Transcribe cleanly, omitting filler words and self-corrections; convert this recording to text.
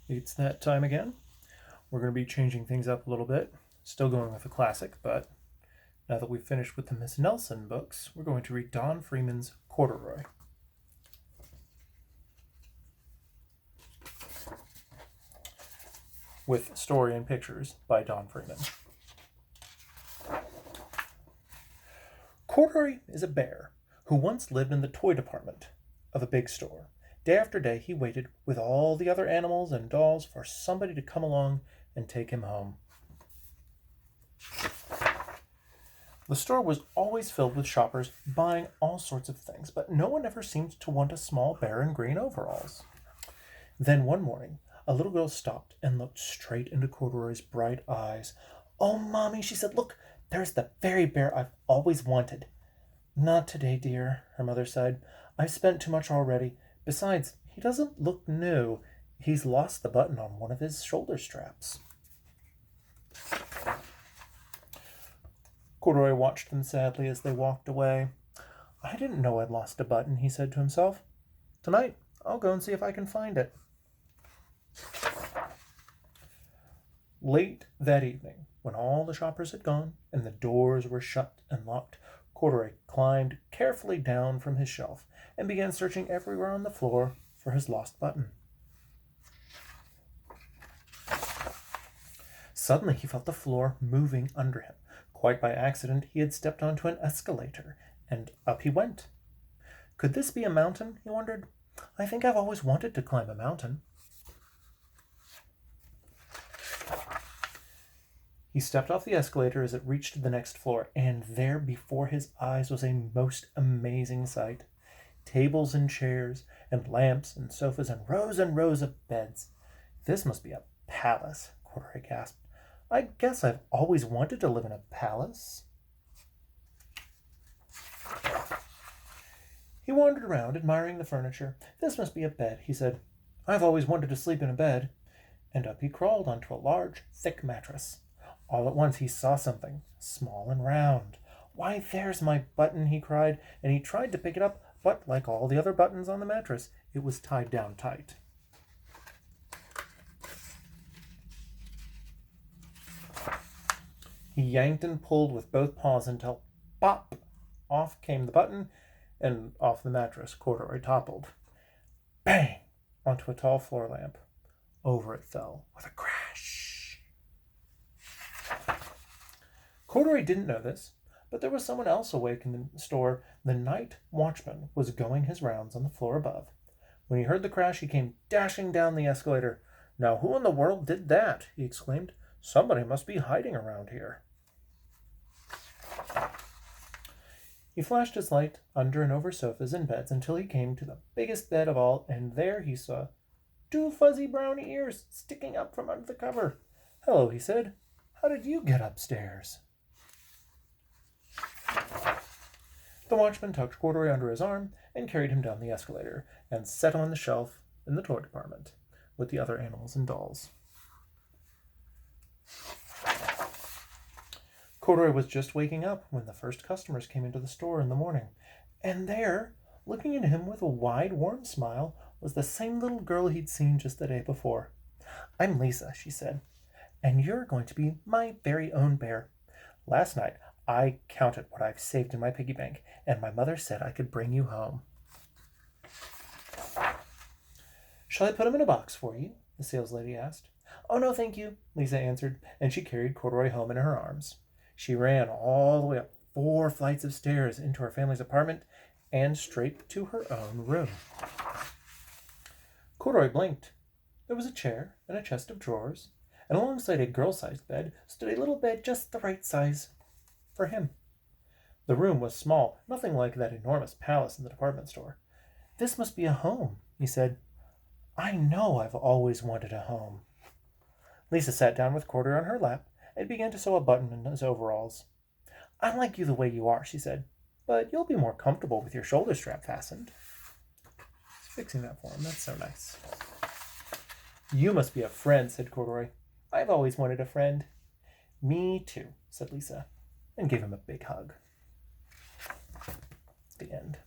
It's that time again. We're going to be changing things up a little bit. Still going with the classic, but now that we've finished with the Miss Nelson books, we're going to read Don Freeman's Corduroy. With story and pictures by Don Freeman. Corduroy is a bear who once lived in the toy department of a big store. Day after day, he waited with all the other animals and dolls for somebody to come along and take him home. The store was always filled with shoppers buying all sorts of things, but no one ever seemed to want a small bear in green overalls. Then one morning, a little girl stopped and looked straight into Corduroy's bright eyes. "Oh, Mommy," she said, "look, there's the very bear I've always wanted." "Not today, dear," her mother sighed. "I've spent too much already. Besides, he doesn't look new. He's lost the button on one of his shoulder straps." Corduroy watched them sadly as they walked away. "I didn't know I'd lost a button," he said to himself. "Tonight, I'll go and see if I can find it." Late that evening, when all the shoppers had gone and the doors were shut and locked, Corduroy climbed carefully down from his shelf and began searching everywhere on the floor for his lost button. Suddenly he felt the floor moving under him. Quite by accident, he had stepped onto an escalator, and up he went. Could this be a mountain, he wondered? I think I've always wanted to climb a mountain. He stepped off the escalator as it reached the next floor, and there before his eyes was a most amazing sight. Tables and chairs, and lamps and sofas, and rows of beds. "This must be a palace," Corduroy gasped. "I guess I've always wanted to live in a palace." He wandered around, admiring the furniture. "This must be a bed," he said. "I've always wanted to sleep in a bed." And up he crawled onto a large, thick mattress. All at once he saw something, small and round. "Why, there's my button," he cried, and he tried to pick it up, but like all the other buttons on the mattress, it was tied down tight. He yanked and pulled with both paws until, pop, off came the button, and off the mattress Corduroy toppled. Bang! Onto a tall floor lamp. Over it fell with a crash. Corduroy didn't know this, but there was someone else awake in the store. The night watchman was going his rounds on the floor above. When he heard the crash, he came dashing down the escalator. "Now who in the world did that?" he exclaimed. "Somebody must be hiding around here." He flashed his light under and over sofas and beds until he came to the biggest bed of all, and there he saw 2 fuzzy brown ears sticking up from under the cover. "Hello," he said. "How did you get upstairs?" The watchman tucked Corduroy under his arm and carried him down the escalator and set him on the shelf in the toy department with the other animals and dolls. Corduroy was just waking up when the first customers came into the store in the morning, and there, looking at him with a wide, warm smile, was the same little girl he'd seen just the day before. "I'm Lisa," she said, "and you're going to be my very own bear. Last night I counted what I've saved in my piggy bank, and my mother said I could bring you home." "Shall I put him in a box for you?" the saleslady asked. "Oh, no, thank you," Lisa answered, and she carried Corduroy home in her arms. She ran all the way up 4 flights of stairs into her family's apartment and straight to her own room. Corduroy blinked. There was a chair and a chest of drawers, and alongside a girl-sized bed stood a little bed just the right size for him. The room was small, nothing like that enormous palace in the department store. "This must be a home," he said. "I know I've always wanted a home." Lisa sat down with Corduroy on her lap and began to sew a button in his overalls. "I like you the way you are," she said, "but you'll be more comfortable with your shoulder strap fastened." He's fixing that for him. That's so nice. "You must be a friend," said Corduroy. "I've always wanted a friend." "Me too," said Lisa, and gave him a big hug. The end.